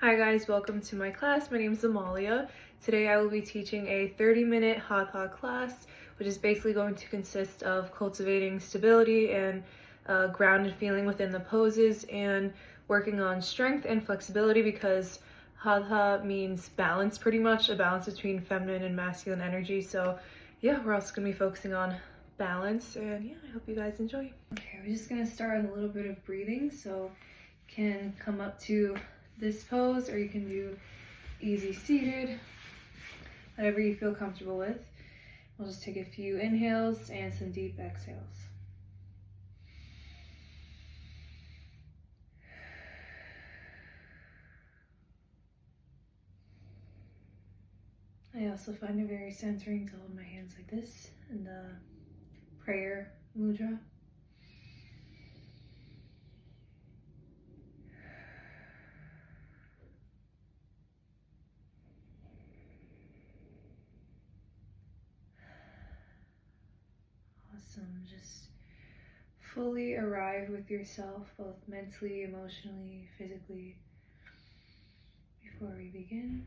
Hi guys, welcome to my class. My name is Amalia. Today I will be teaching a 30-minute hatha class, which is basically going to consist of cultivating stability and grounded feeling within the poses and working on strength and flexibility, because hatha means balance, pretty much a balance between feminine and masculine energy. So yeah, we're also going to be focusing on balance, and yeah, I hope you guys enjoy. Okay, we're just going to start with a little bit of breathing. So you can come up to this pose, or you can do easy seated, whatever you feel comfortable with. We'll just take a few inhales and some deep exhales. I also find it very centering to hold my hands like this in the prayer mudra. Awesome. Just fully arrive with yourself, both mentally, emotionally, physically, before we begin.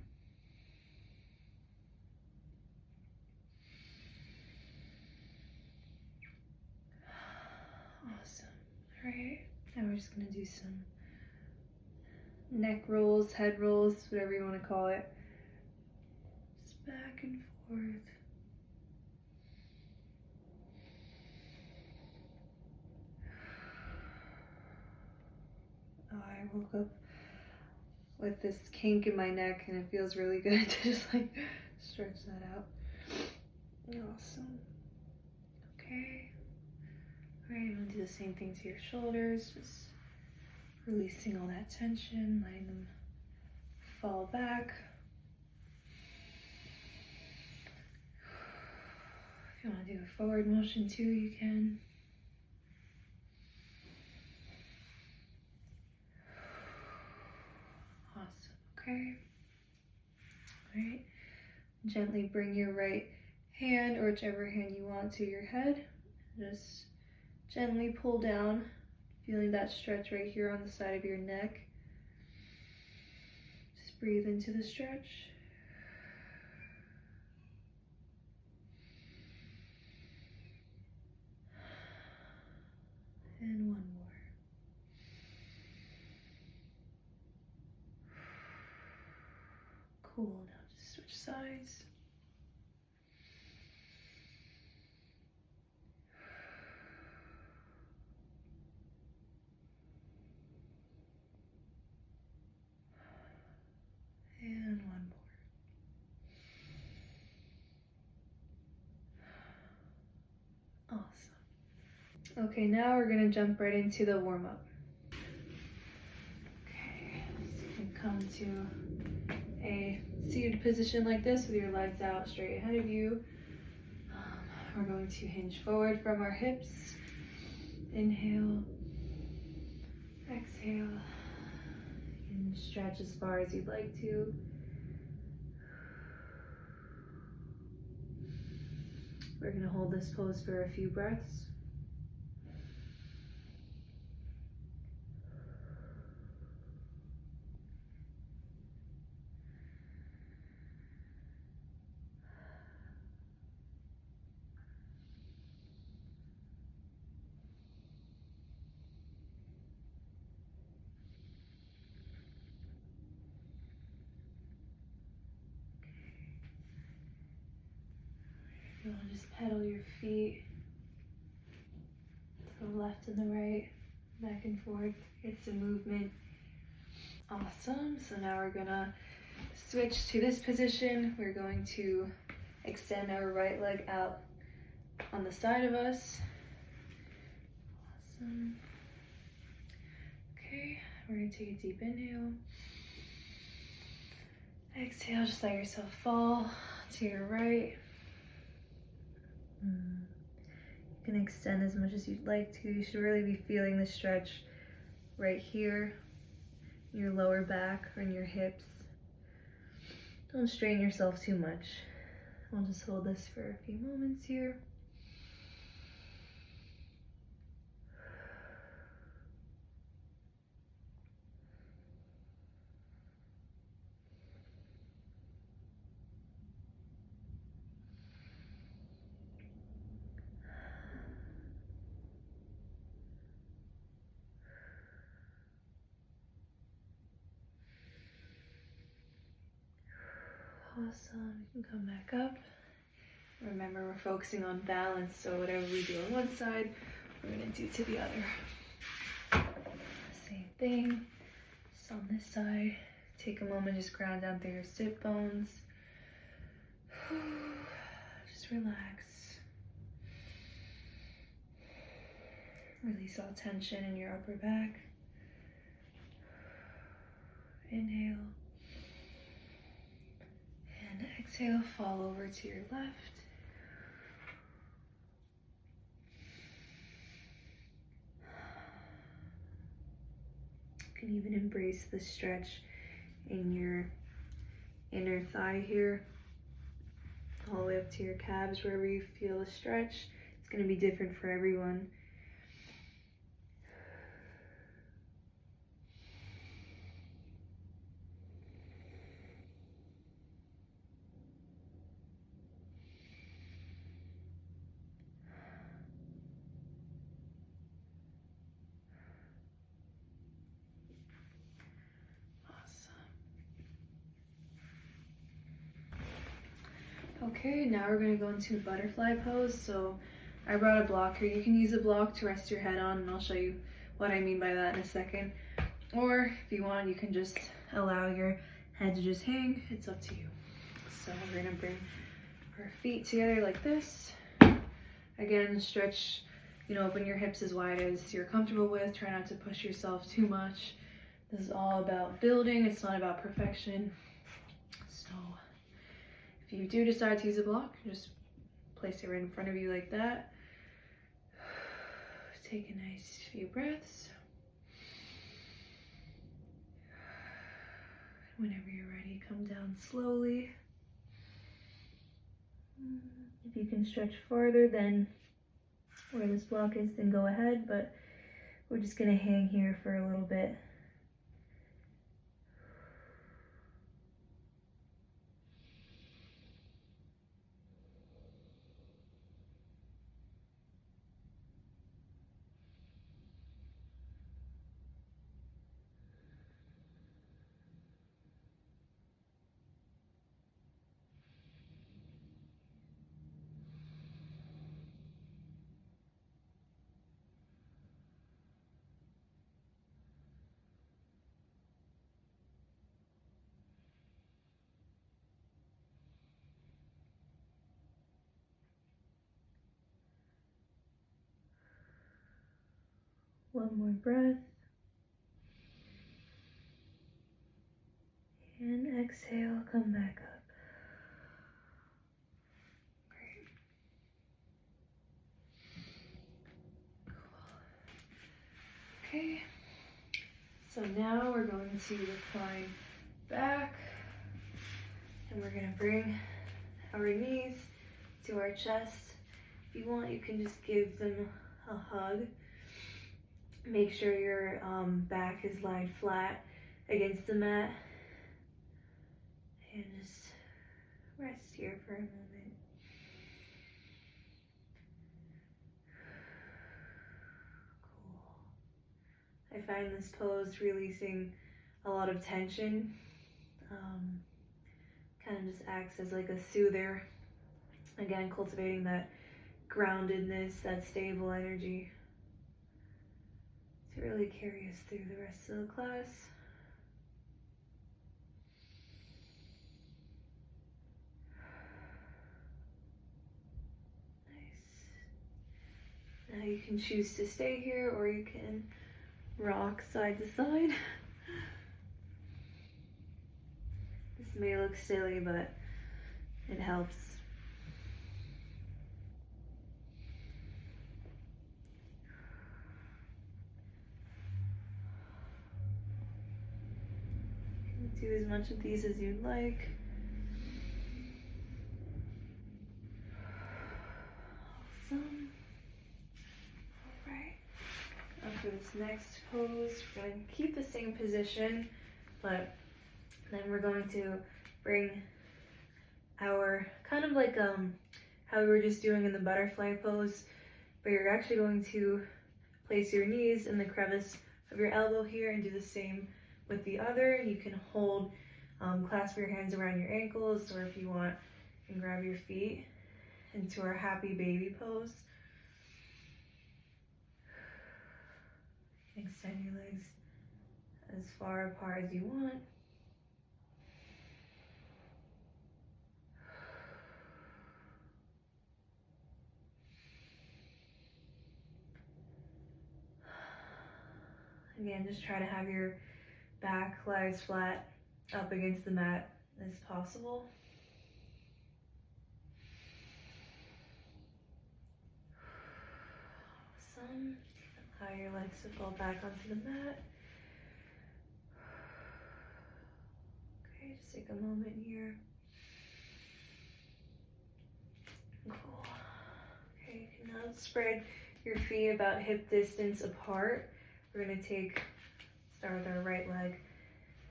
Awesome. All right, now we're just gonna do some neck rolls, head rolls, whatever you want to call it. Just back and forth. Oh, I woke up with this kink in my neck and it feels really good to just like stretch that out. Awesome. Okay. Alright, I'm gonna do the same thing to your shoulders, just releasing all that tension, letting them fall back. If you want to do a forward motion too, you can. Awesome. Okay. Alright. Gently bring your right hand, or whichever hand you want, to your head. Just gently pull down, feeling that stretch right here on the side of your neck. Just breathe into the stretch. And one more. Cool. Now just switch sides. And one more. Awesome. Okay, now we're gonna jump right into the warm-up. Okay, so you can come to a seated position like this with your legs out straight ahead of you. We're going to hinge forward from our hips. Inhale, exhale, and stretch as far as you'd like to. We're going to hold this pose for a few breaths. You want to just pedal your feet to the left and the right, back and forth. Get some movement. Awesome. So now we're gonna switch to this position. We're going to extend our right leg out on the side of us. Awesome. Okay, we're gonna take a deep inhale. Exhale, just let yourself fall to your right. You can extend as much as you'd like to. You should really be feeling the stretch right here, your lower back or in your hips. Don't strain yourself too much. I'll just hold this for a few moments here. Awesome. You can come back up. Remember, we're focusing on balance, so whatever we do on one side, we're going to do to the other. Same thing, just on this side. Take a moment, just ground down through your sit bones. Just relax. Release all tension in your upper back. Inhale. And exhale, fall over to your left. You can even embrace the stretch in your inner thigh here, all the way up to your calves, wherever you feel the stretch. It's going to be different for everyone. Okay, now we're going to go into butterfly pose. So I brought a block here. You can use a block to rest your head on, and I'll show you what I mean by that in a second. Or if you want, you can just allow your head to just hang. It's up to you. So we're going to bring our feet together like this. Again, stretch, open your hips as wide as you're comfortable with. Try not to push yourself too much. This is all about building. It's not about perfection. So if you do decide to use a block, just place it right in front of you like that. Take a nice few breaths. Whenever you're ready, come down slowly. If you can stretch farther than where this block is, then go ahead, but we're just going to hang here for a little bit. One more breath. And exhale, come back up. Great. Cool. Okay. So now we're going to recline back. And we're going to bring our knees to our chest. If you want, you can just give them a hug. Make sure your back is lying flat against the mat. And just rest here for a moment. Cool. I find this pose releasing a lot of tension. Kind of just acts as like a soother. Again, cultivating that groundedness, that stable energy to really carry us through the rest of the class. Nice. Now you can choose to stay here, or you can rock side to side. This may look silly, but it helps. Do as much of these as you'd like. Awesome. Alright. Now for this next pose, we're going to keep the same position, but then we're going to bring our, kind of like how we were just doing in the butterfly pose, but you're actually going to place your knees in the crevice of your elbow here and do the same with the other. You can hold Clasp your hands around your ankles, or if you want, you can grab your feet into our happy baby pose. Extend your legs as far apart as you want. Again, just try to have your back lie as flat up against the mat as possible. Awesome. Allow your legs to fall back onto the mat. Okay, just take a moment here. Cool. Okay, you can now spread your feet about hip distance apart. We're gonna start with our right leg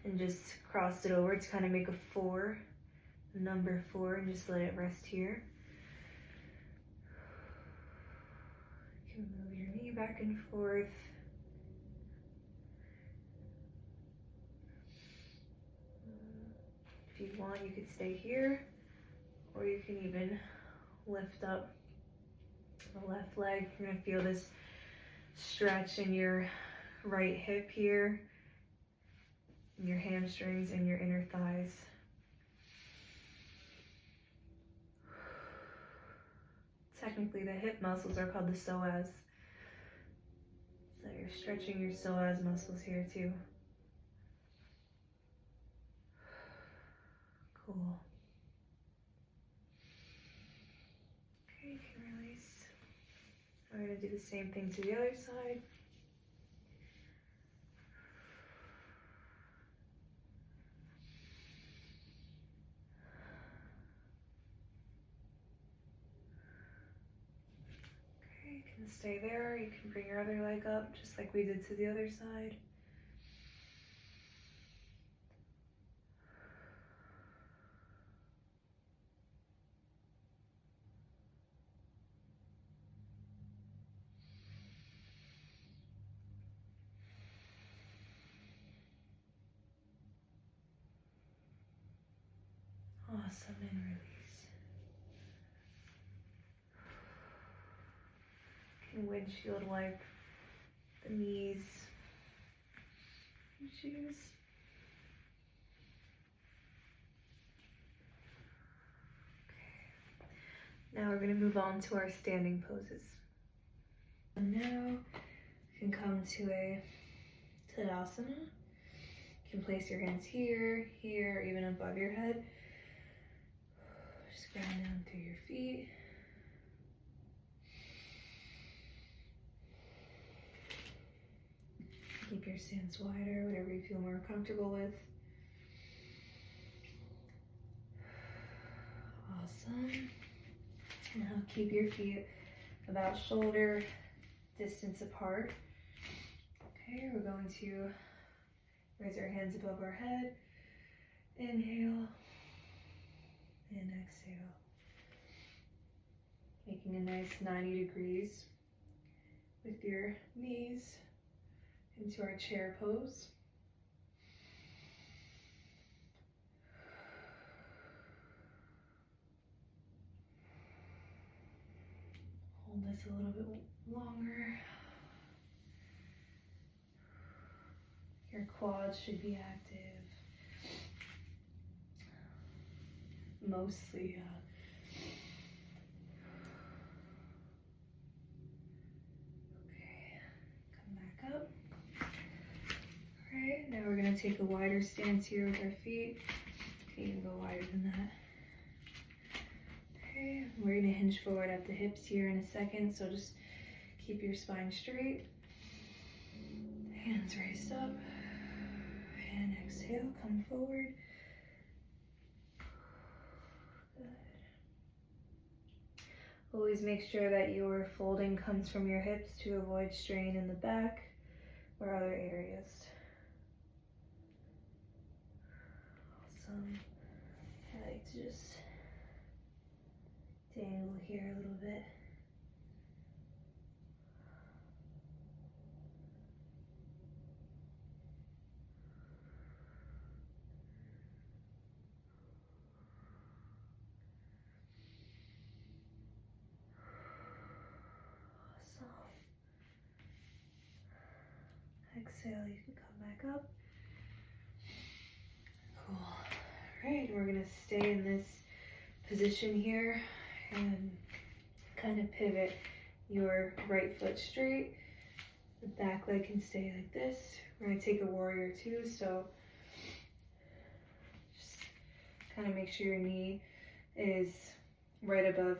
and just cross it over to kind of make a 4, number 4, and just let it rest here. You can move your knee back and forth. If you want, you could stay here, or you can even lift up the left leg. You're gonna feel this stretch in your right hip here, your hamstrings and your inner thighs. Technically, the hip muscles are called the psoas. So you're stretching your psoas muscles here too. Cool. Okay, you can release. We're going to do the same thing to the other side. Okay, you can stay there. You can bring your other leg up just like we did to the other side. Awesome, and release. You can windshield wipe the knees and shoes. Okay. Now we're going to move on to our standing poses. And now you can come to a Tadasana. You can place your hands here, here, even above your head. Just ground down through your feet. Keep your stance wider, whatever you feel more comfortable with. Awesome. Now keep your feet about shoulder distance apart. Okay, we're going to raise our hands above our head. Inhale and exhale. Making a nice 90 degrees with your knees into our chair pose. Hold this a little bit longer. Your quads should be active. Mostly okay, come back up. All right, now we're gonna take a wider stance here with our feet. You can even go wider than that. Okay, we're gonna hinge forward at the hips here in a second, so just keep your spine straight. Hands raised up. And exhale, come forward. Good. Always make sure that your folding comes from your hips to avoid strain in the back or other areas. Awesome. I like to just dangle here a little bit. exhale, you can come back up. Cool. All right, we're gonna stay in this position here and kind of pivot your right foot straight. The back leg can stay like this. We're gonna take a warrior two, so just kind of make sure your knee is right above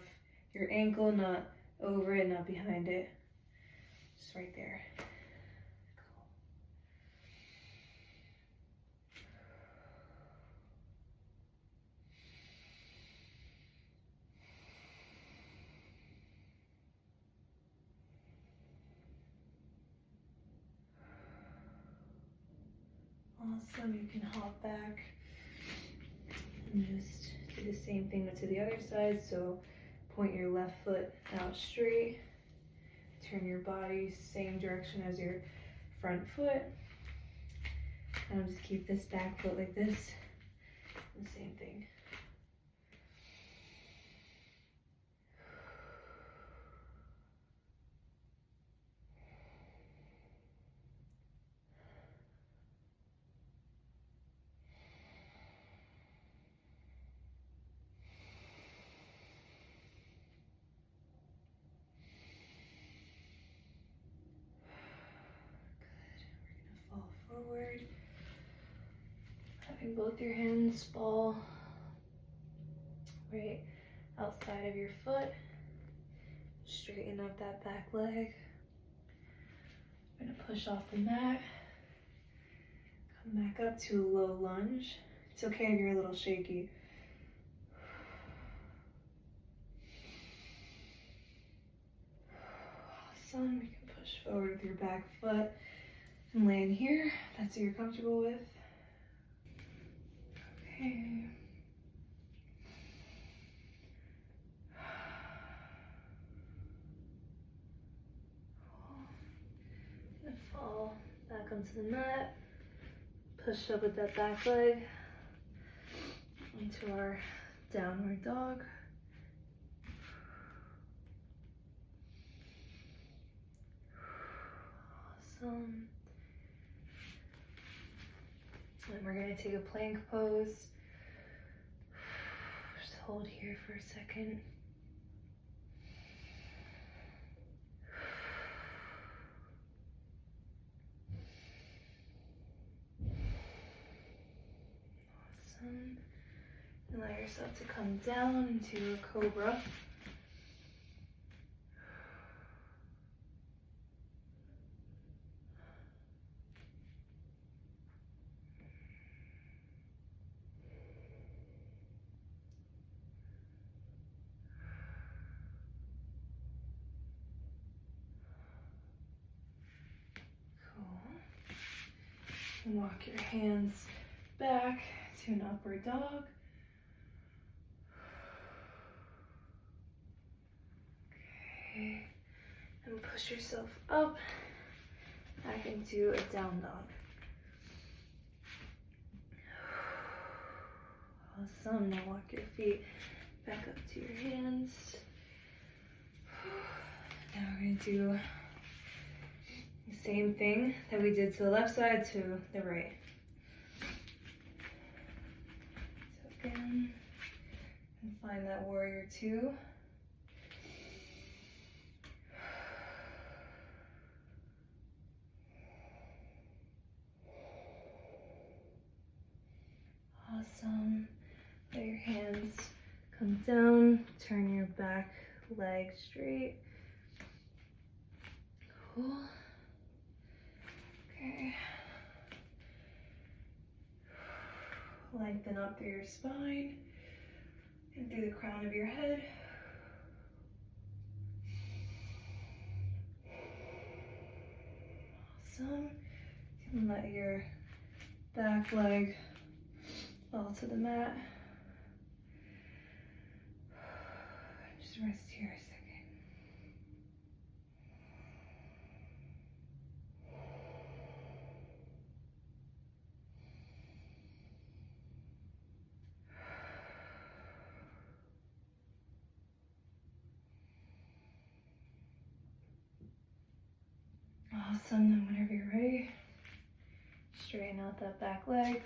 your ankle, not over it, not behind it. Just right there. Awesome, you can hop back and just do the same thing to the other side. So point your left foot out straight, turn your body same direction as your front foot. Now just keep this back foot like this, the same thing. Fall forward, having both your hands fall right outside of your foot. Straighten up that back leg. I'm gonna push off the mat. Come back up to a low lunge. It's okay if you're a little shaky. Awesome, you can push forward with your back foot and land here. That's what you're comfortable with. Okay. And fall back onto the mat. Push up with that back leg into our downward dog. Awesome. And we're going to take a plank pose. Just hold here for a second. Awesome. And allow yourself to come down into a cobra. Walk your hands back to an upward dog. Okay. And push yourself up back into a down dog. Awesome. Now walk your feet back up to your hands. Now we're going to do the same thing that we did to the left side to the right. So again, and find that warrior two. Awesome. Let your hands come down, turn your back leg straight. Cool. Okay. Lengthen up through your spine and through the crown of your head. Awesome. You can let your back leg fall to the mat. Just rest here a second. Awesome, then whenever you're ready, Straighten out that back leg.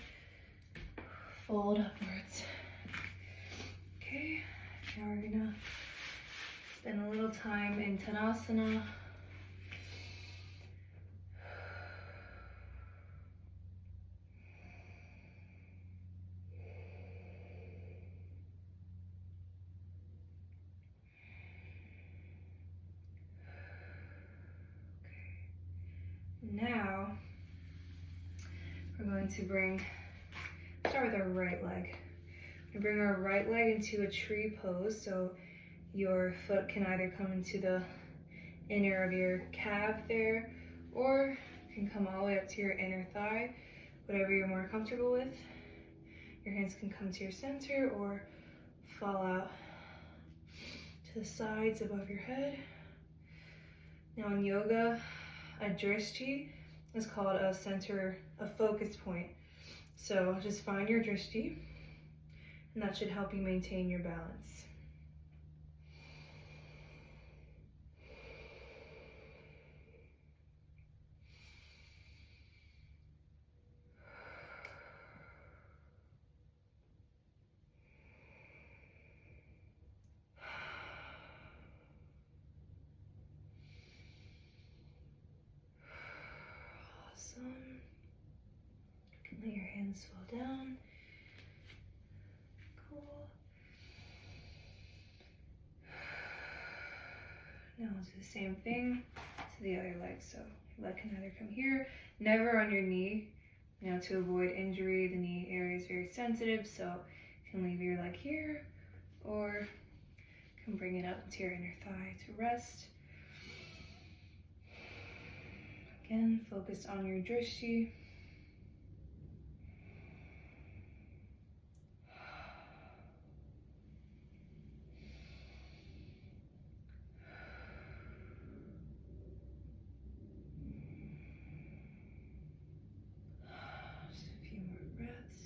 Fold upwards. Okay, now we're gonna spend a little time in Tadasana. Now, we're going to start with our right leg. We bring our right leg into a tree pose, so your foot can either come into the inner of your calf there, or can come all the way up to your inner thigh, whatever you're more comfortable with. Your hands can come to your center or fall out to the sides above your head. Now in yoga, a drishti is called a focus point. So just find your drishti, and that should help you maintain your balance. Awesome. You can let your hands fall down. Cool. Now we'll do the same thing to the other leg. So your leg can either come here, never on your knee. You know, to avoid injury, the knee area is very sensitive, so you can leave your leg here, or you can bring it up to your inner thigh to rest. Again, focus on your drishti. Just a few more breaths.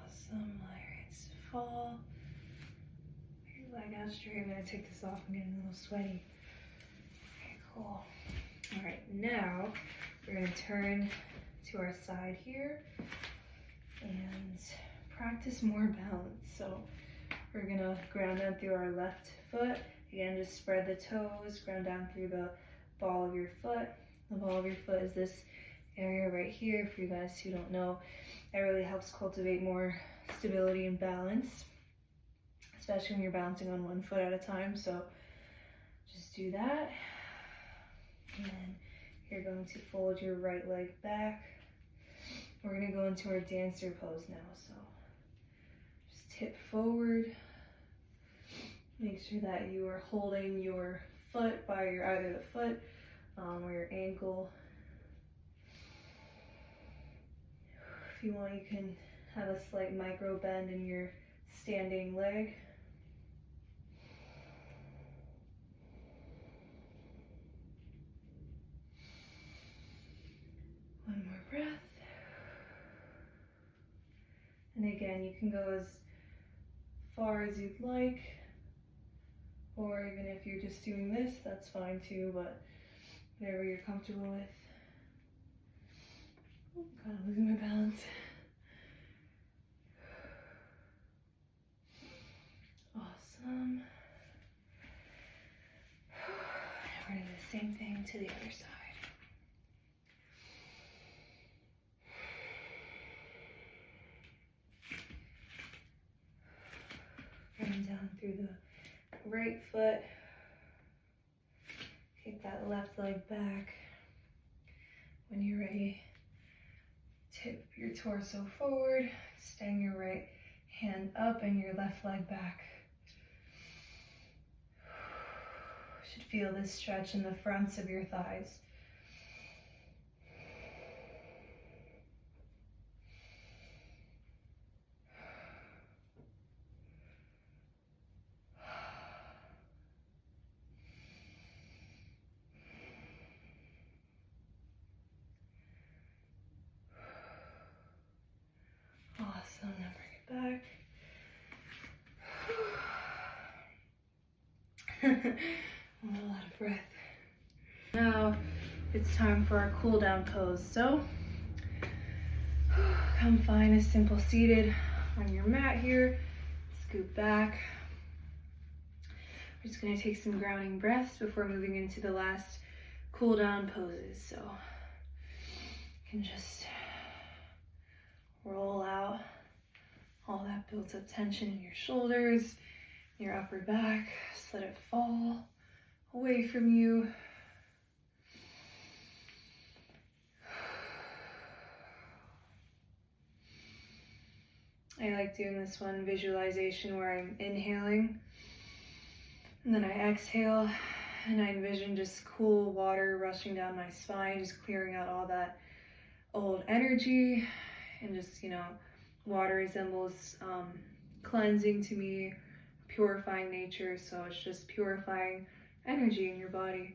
Awesome. Allow your hands to fall. Your leg out straight. I'm going to take this off. I'm getting a little sweaty. Okay, cool. All right, now we're going to turn to our side here and practice more balance. So we're going to ground down through our left foot. Again, just spread the toes, ground down through the ball of your foot. The ball of your foot is this area right here. For you guys who don't know, it really helps cultivate more stability and balance, especially when you're balancing on one foot at a time. So just do that. And then you're going to fold your right leg back. We're going to go into our dancer pose now. So just tip forward. Make sure that you are holding your foot by either the foot or your ankle. If you want, you can have a slight micro bend in your standing leg. One more breath. And again, you can go as far as you'd like, or even if you're just doing this, that's fine too, but whatever you're comfortable with. I'm kind of losing my balance. Awesome. Now we're going to do the same thing to the other side. Running down through the right foot. Kick that left leg back. When you're ready, tip your torso forward, extend your right hand up and your left leg back. You should feel this stretch in the fronts of your thighs. Awesome, now bring it back. A lot of breath. Now it's time for our cool down pose. So come find a simple seated on your mat here. Scoot back. We're just gonna take some grounding breaths before moving into the last cool down poses. So you can just roll out all that built up tension in your shoulders, your upper back. Just let it fall away from you. I like doing this one visualization where I'm inhaling and then I exhale and I envision just cool water rushing down my spine, just clearing out all that old energy. And just, water resembles cleansing to me, purifying nature. So it's just purifying energy in your body.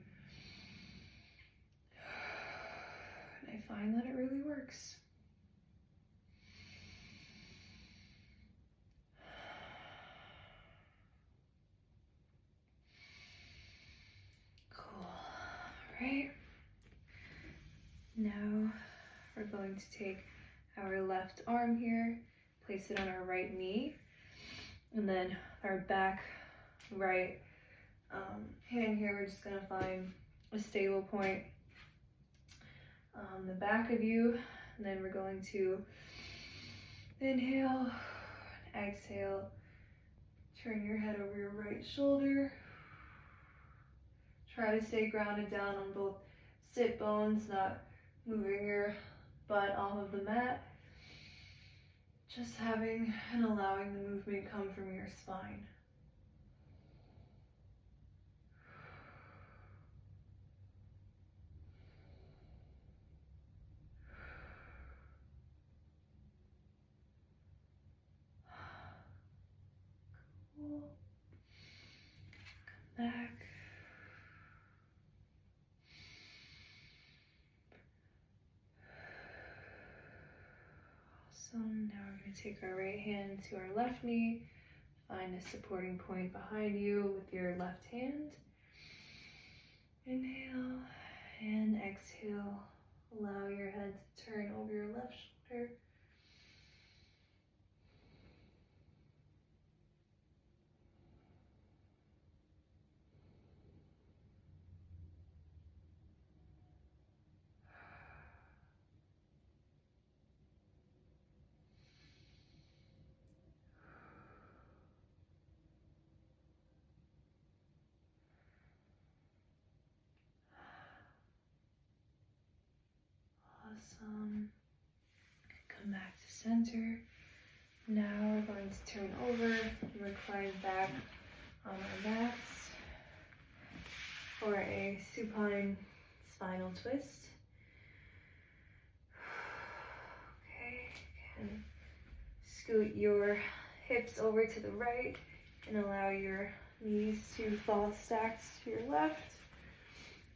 And I find that it really works. Cool. All right. Now we're going to take our left arm here, place it on our right knee, and then our back right hand here, we're just gonna find a stable point on the back of you, and then we're going to inhale, exhale, turn your head over your right shoulder. Try to stay grounded down on both sit bones, not moving your butt off of the mat. Just having and allowing the movement come from your spine. Cool. Come back. Awesome. Now we're going to take our right hand to our left knee. Find a supporting point behind you with your left hand. Inhale and exhale. Allow your head to turn over your left shoulder. Awesome. Come back to center. Now we're going to turn over and recline back on our mats for a supine spinal twist. Okay, and scoot your hips over to the right and allow your knees to fall stacked to your left.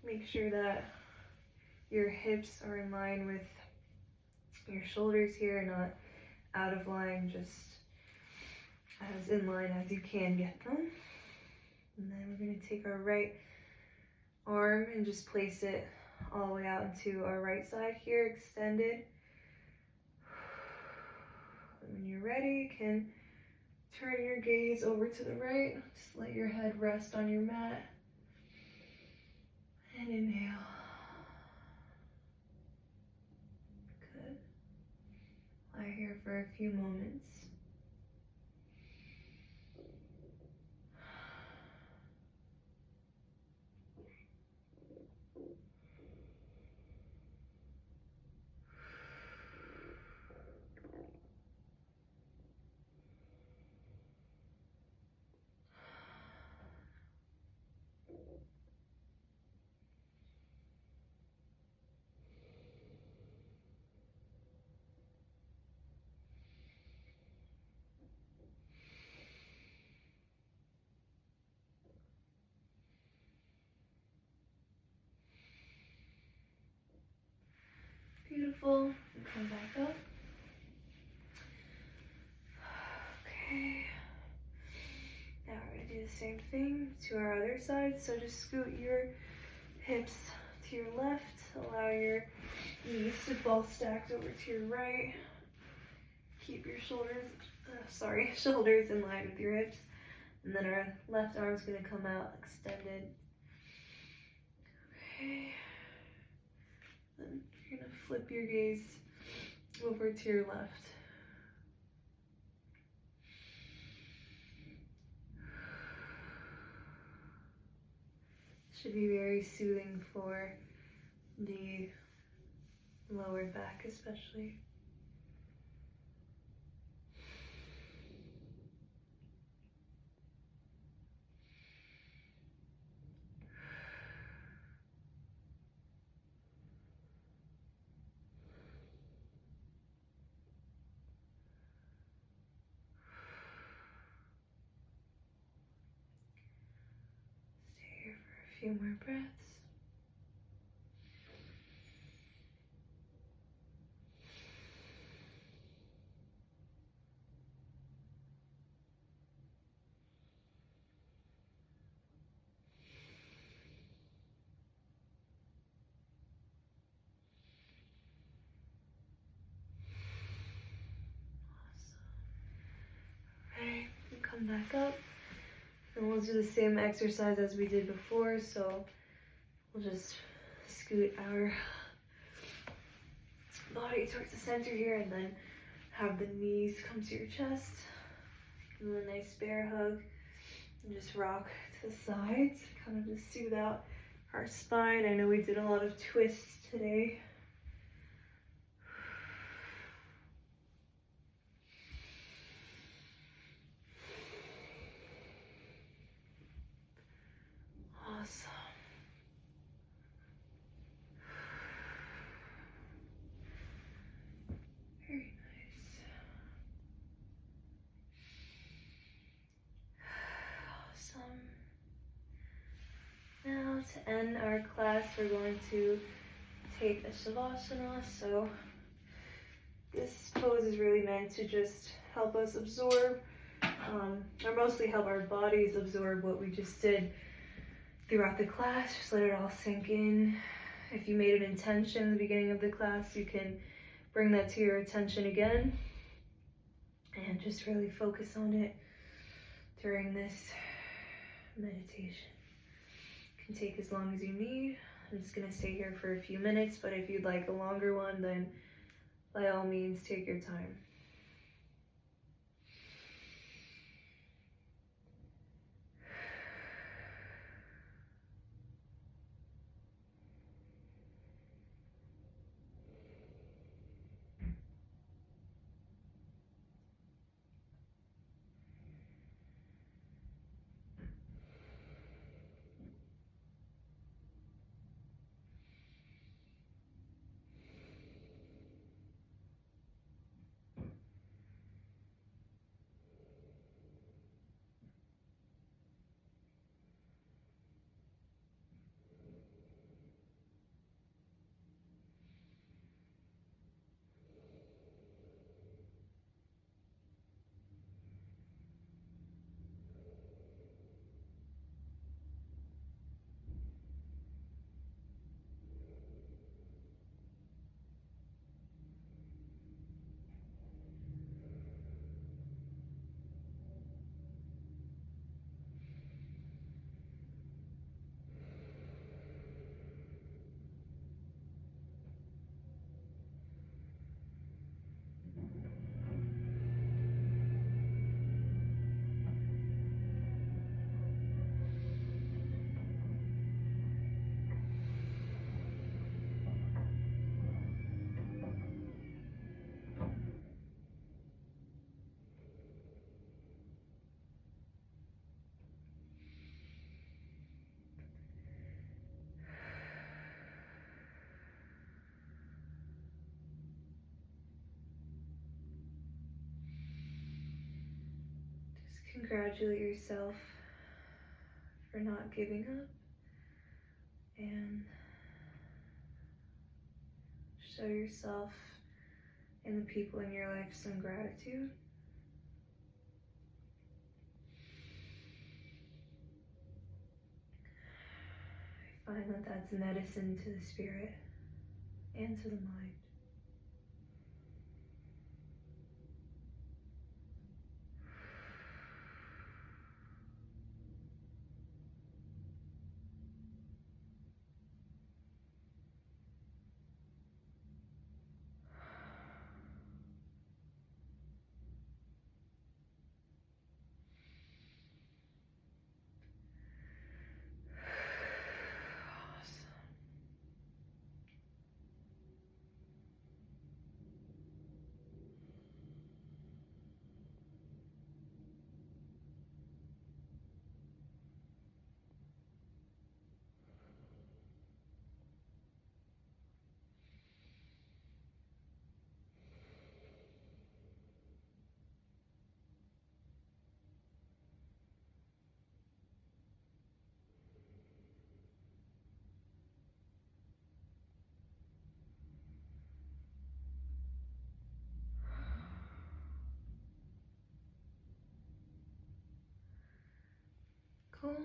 Make sure that your hips are in line with your shoulders here, not out of line, just as in line as you can get them. And then we're going to take our right arm and just place it all the way out into our right side here, extended. And when you're ready, you can turn your gaze over to the right. Just let your head rest on your mat. And inhale. Good. Lie here for a few moments. Beautiful. Come back up. Okay. Now we're going to do the same thing to our other side. So just scoot your hips to your left, allow your knees to fall stacked over to your right. Keep your shoulders in line with your hips. And then our left arm's gonna come out extended. Okay. Then you're gonna flip your gaze over to your left. Should be very soothing for the lower back especially. Stay here for a few more breaths. Alright, come back up. And we'll do the same exercise as we did before, so we'll just scoot our body towards the center here and then have the knees come to your chest. Give them a nice bear hug and just rock to the sides, kind of just soothe out our spine. I know we did a lot of twists today. Awesome. Very nice. Awesome. Now to end our class, we're going to take a Shavasana. So this pose is really meant to just help us absorb, or mostly help our bodies absorb what we just did throughout the class. Just let it all sink in. If you made an intention in the beginning of the class, you can bring that to your attention again and just really focus on it during this meditation. It can take as long as you need. I'm just gonna stay here for a few minutes, but if you'd like a longer one, then by all means, take your time. Congratulate yourself for not giving up and show yourself and the people in your life some gratitude. Find that that's medicine to the spirit and to the mind. Cool.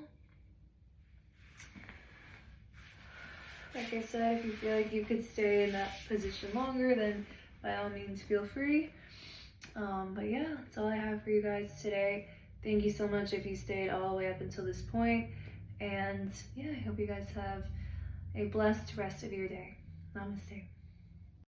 Like I said, if you feel like you could stay in that position longer, then by all means feel free. But yeah, that's all I have for you guys today. Thank you so much if you stayed all the way up until this point. And yeah, I hope you guys have a blessed rest of your day. Namaste.